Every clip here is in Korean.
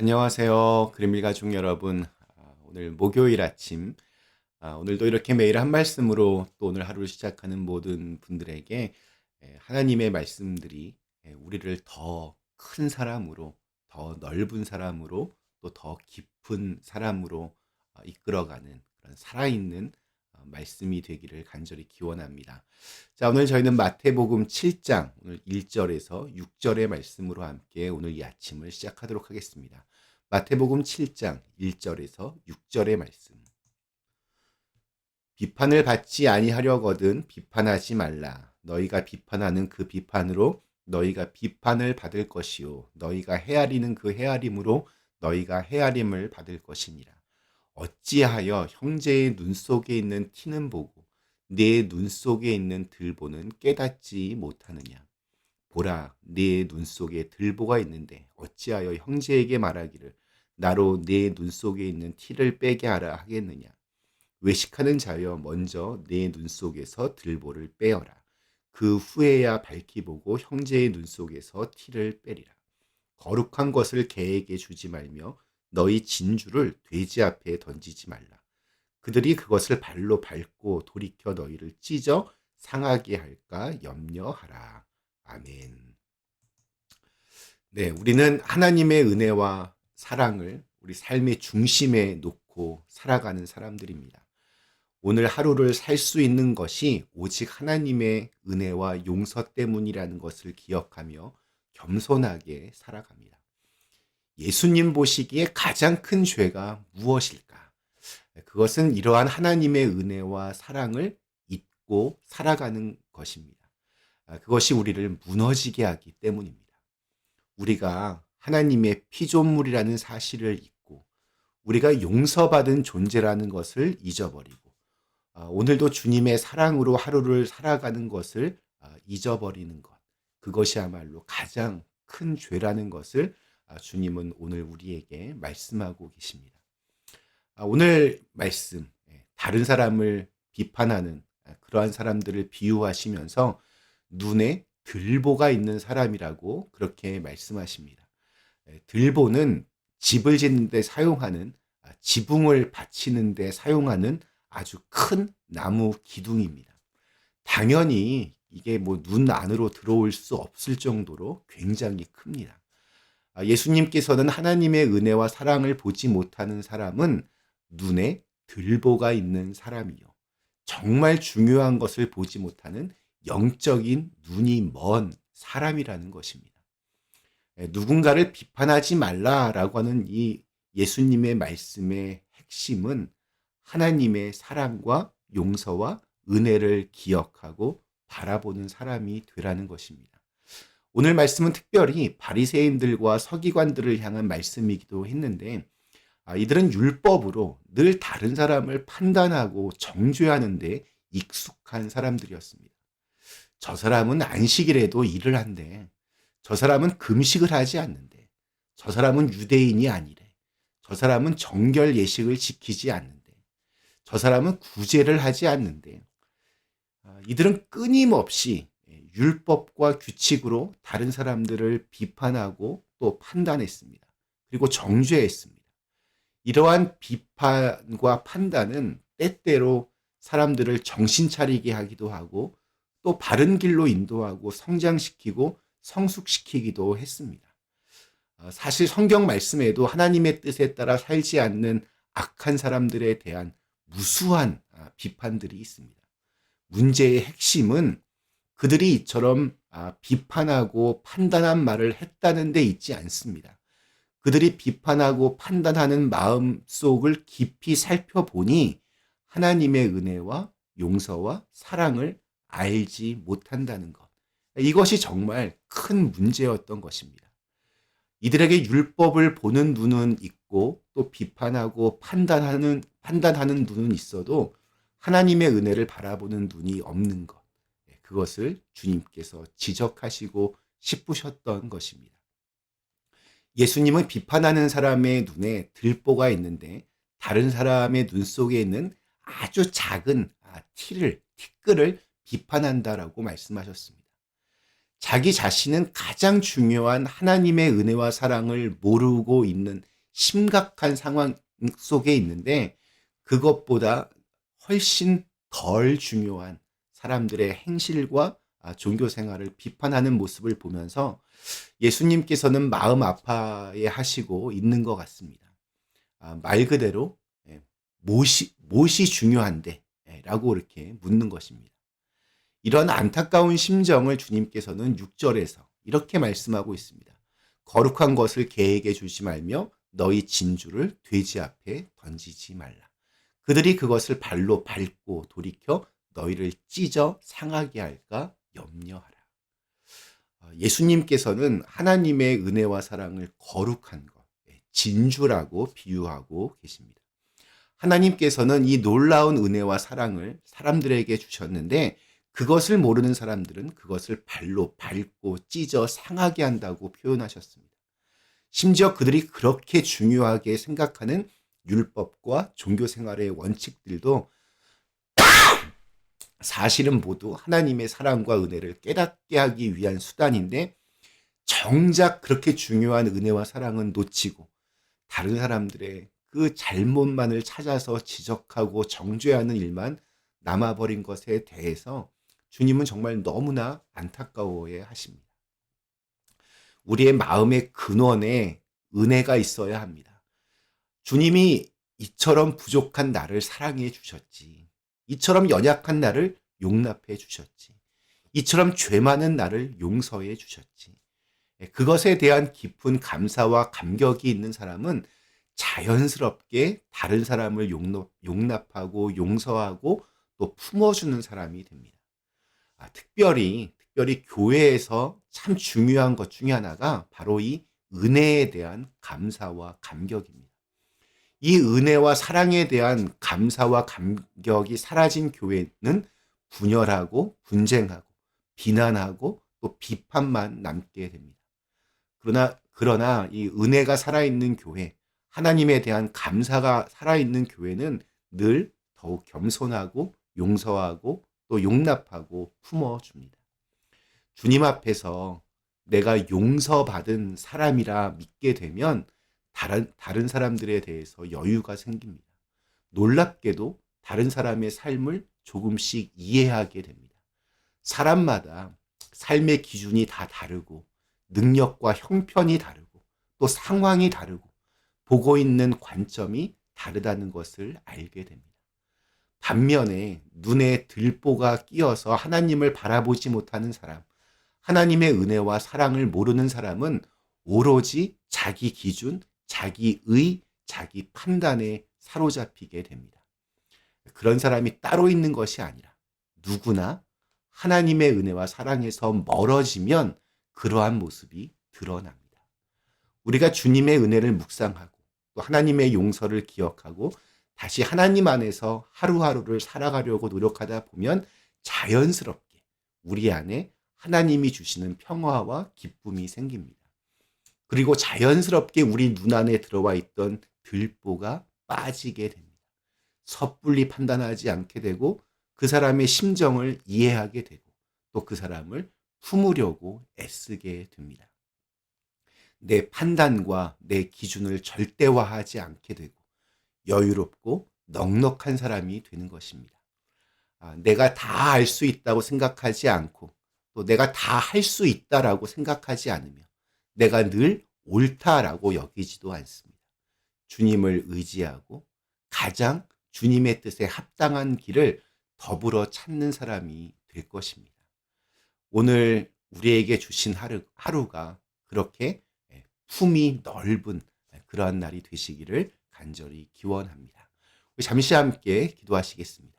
안녕하세요. 그림일 가족 여러분. 오늘 목요일 아침, 오늘도 이렇게 매일 한 말씀으로 또 오늘 하루를 시작하는 모든 분들에게 하나님의 말씀들이 우리를 더 큰 사람으로, 더 넓은 사람으로, 또 더 깊은 사람으로 이끌어가는 그런 살아있는 말씀이 되기를 간절히 기원합니다. 자, 오늘 저희는 마태복음 7장 오늘 1절에서 6절의 말씀으로 함께 오늘 이 아침을 시작하도록 하겠습니다. 마태복음 7장 1절에서 6절의 말씀. 비판을 받지 아니하려거든 비판하지 말라. 너희가 비판하는 그 비판으로 너희가 비판을 받을 것이요 너희가 헤아리는 그 헤아림으로 너희가 헤아림을 받을 것이니라. 어찌하여 형제의 눈 속에 있는 티는 보고 내 눈 속에 있는 들보는 깨닫지 못하느냐. 보라, 네 눈 속에 들보가 있는데 어찌하여 형제에게 말하기를 나로 네 눈 속에 있는 티를 빼게 하라 하겠느냐. 외식하는 자여 먼저 내 눈 속에서 들보를 빼어라. 그 후에야 밝히 보고 형제의 눈 속에서 티를 빼리라. 거룩한 것을 개에게 주지 말며 너희 진주를 돼지 앞에 던지지 말라. 그들이 그것을 발로 밟고 돌이켜 너희를 찢어 상하게 할까 염려하라. 아멘. 네, 우리는 하나님의 은혜와 사랑을 우리 삶의 중심에 놓고 살아가는 사람들입니다. 오늘 하루를 살 수 있는 것이 오직 하나님의 은혜와 용서 때문이라는 것을 기억하며 겸손하게 살아갑니다. 예수님 보시기에 가장 큰 죄가 무엇일까? 그것은 이러한 하나님의 은혜와 사랑을 잊고 살아가는 것입니다. 그것이 우리를 무너지게 하기 때문입니다. 우리가 하나님의 피조물이라는 사실을 잊고 우리가 용서받은 존재라는 것을 잊어버리고 오늘도 주님의 사랑으로 하루를 살아가는 것을 잊어버리는 것, 그것이야말로 가장 큰 죄라는 것을 주님은 오늘 우리에게 말씀하고 계십니다. 오늘 말씀, 다른 사람을 비판하는 그러한 사람들을 비유하시면서 눈에 들보가 있는 사람이라고 그렇게 말씀하십니다. 들보는 집을 짓는 데 사용하는, 지붕을 받치는 데 사용하는 아주 큰 나무 기둥입니다. 당연히 이게 뭐 눈 안으로 들어올 수 없을 정도로 굉장히 큽니다. 예수님께서는 하나님의 은혜와 사랑을 보지 못하는 사람은 눈에 들보가 있는 사람이요. 정말 중요한 것을 보지 못하는 영적인 눈이 먼 사람이라는 것입니다. 누군가를 비판하지 말라라고 하는 이 예수님의 말씀의 핵심은 하나님의 사랑과 용서와 은혜를 기억하고 바라보는 사람이 되라는 것입니다. 오늘 말씀은 특별히 바리새인들과 서기관들을 향한 말씀이기도 했는데 이들은 율법으로 늘 다른 사람을 판단하고 정죄하는 데 익숙한 사람들이었습니다. 저 사람은 안식일에도 일을 한대. 저 사람은 금식을 하지 않는데. 저 사람은 유대인이 아니래. 저 사람은 정결 예식을 지키지 않는데. 저 사람은 구제를 하지 않는데. 이들은 끊임없이 율법과 규칙으로 다른 사람들을 비판하고 또 판단했습니다. 그리고 정죄했습니다. 이러한 비판과 판단은 때때로 사람들을 정신 차리게 하기도 하고 또 바른 길로 인도하고 성장시키고 성숙시키기도 했습니다. 사실 성경 말씀에도 하나님의 뜻에 따라 살지 않는 악한 사람들에 대한 무수한 비판들이 있습니다. 문제의 핵심은 그들이 이처럼 비판하고 판단한 말을 했다는 데 있지 않습니다. 그들이 비판하고 판단하는 마음 속을 깊이 살펴보니 하나님의 은혜와 용서와 사랑을 알지 못한다는 것. 이것이 정말 큰 문제였던 것입니다. 이들에게 율법을 보는 눈은 있고 또 비판하고 판단하는 눈은 있어도 하나님의 은혜를 바라보는 눈이 없는 것. 그것을 주님께서 지적하시고 싶으셨던 것입니다. 예수님은 비판하는 사람의 눈에 들보가 있는데 다른 사람의 눈 속에 있는 아주 작은 티끌을 비판한다라고 말씀하셨습니다. 자기 자신은 가장 중요한 하나님의 은혜와 사랑을 모르고 있는 심각한 상황 속에 있는데, 그것보다 훨씬 덜 중요한 사람들의 행실과 종교 생활을 비판하는 모습을 보면서 예수님께서는 마음 아파해 하시고 있는 것 같습니다. 말 그대로 무엇이 중요한데? 라고 이렇게 묻는 것입니다. 이런 안타까운 심정을 주님께서는 6절에서 이렇게 말씀하고 있습니다. 거룩한 것을 개에게 주지 말며 너희 진주를 돼지 앞에 던지지 말라. 그들이 그것을 발로 밟고 돌이켜 너희를 찢어 상하게 할까 염려하라. 예수님께서는 하나님의 은혜와 사랑을 거룩한 것, 진주라고 비유하고 계십니다. 하나님께서는 이 놀라운 은혜와 사랑을 사람들에게 주셨는데, 그것을 모르는 사람들은 그것을 발로 밟고 찢어 상하게 한다고 표현하셨습니다. 심지어 그들이 그렇게 중요하게 생각하는 율법과 종교 생활의 원칙들도 사실은 모두 하나님의 사랑과 은혜를 깨닫게 하기 위한 수단인데, 정작 그렇게 중요한 은혜와 사랑은 놓치고 다른 사람들의 그 잘못만을 찾아서 지적하고 정죄하는 일만 남아버린 것에 대해서 주님은 정말 너무나 안타까워해 하십니다. 우리의 마음의 근원에 은혜가 있어야 합니다. 주님이 이처럼 부족한 나를 사랑해 주셨지. 이처럼 연약한 나를 용납해 주셨지. 이처럼 죄 많은 나를 용서해 주셨지. 그것에 대한 깊은 감사와 감격이 있는 사람은 자연스럽게 다른 사람을 용납하고 용서하고 또 품어주는 사람이 됩니다. 특별히 교회에서 참 중요한 것 중에 하나가 바로 이 은혜에 대한 감사와 감격입니다. 이 은혜와 사랑에 대한 감사와 감격이 사라진 교회는 분열하고 분쟁하고 비난하고 또 비판만 남게 됩니다. 그러나 이 은혜가 살아있는 교회, 하나님에 대한 감사가 살아있는 교회는 늘 더욱 겸손하고 용서하고 또 용납하고 품어줍니다. 주님 앞에서 내가 용서받은 사람이라 믿게 되면 다른 사람들에 대해서 여유가 생깁니다. 놀랍게도 다른 사람의 삶을 조금씩 이해하게 됩니다. 사람마다 삶의 기준이 다 다르고 능력과 형편이 다르고 또 상황이 다르고 보고 있는 관점이 다르다는 것을 알게 됩니다. 반면에 눈에 들보가 끼어서 하나님을 바라보지 못하는 사람, 하나님의 은혜와 사랑을 모르는 사람은 오로지 자기 기준, 자기 의, 자기 판단에 사로잡히게 됩니다. 그런 사람이 따로 있는 것이 아니라 누구나 하나님의 은혜와 사랑에서 멀어지면 그러한 모습이 드러납니다. 우리가 주님의 은혜를 묵상하고 또 하나님의 용서를 기억하고 다시 하나님 안에서 하루하루를 살아가려고 노력하다 보면 자연스럽게 우리 안에 하나님이 주시는 평화와 기쁨이 생깁니다. 그리고 자연스럽게 우리 눈 안에 들어와 있던 들보가 빠지게 됩니다. 섣불리 판단하지 않게 되고 그 사람의 심정을 이해하게 되고 또 그 사람을 품으려고 애쓰게 됩니다. 내 판단과 내 기준을 절대화하지 않게 되고 여유롭고 넉넉한 사람이 되는 것입니다. 내가 다 알 수 있다고 생각하지 않고 또 내가 다 할 수 있다라고 생각하지 않으며 내가 늘 옳다라고 여기지도 않습니다. 주님을 의지하고 가장 주님의 뜻에 합당한 길을 더불어 찾는 사람이 될 것입니다. 오늘 우리에게 주신 하루가 그렇게 품이 넓은 그러한 날이 되시기를 간절히 기원합니다. 우리 잠시 함께 기도하시겠습니다.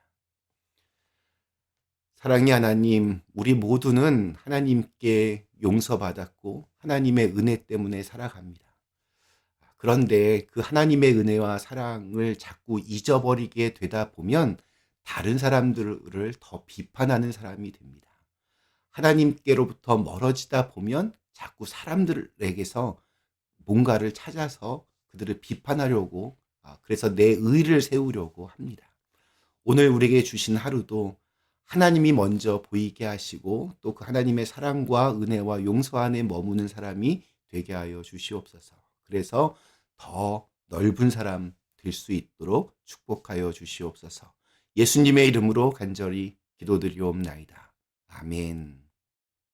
사랑의 하나님, 우리 모두는 하나님께 용서받았고 하나님의 은혜 때문에 살아갑니다. 그런데 그 하나님의 은혜와 사랑을 자꾸 잊어버리게 되다 보면 다른 사람들을 더 비판하는 사람이 됩니다. 하나님께로부터 멀어지다 보면 자꾸 사람들에게서 뭔가를 찾아서 그들을 비판하려고, 그래서 내 의를 세우려고 합니다. 오늘 우리에게 주신 하루도 하나님이 먼저 보이게 하시고 또 그 하나님의 사랑과 은혜와 용서 안에 머무는 사람이 되게 하여 주시옵소서. 그래서 더 넓은 사람 될 수 있도록 축복하여 주시옵소서. 예수님의 이름으로 간절히 기도드리옵나이다. 아멘.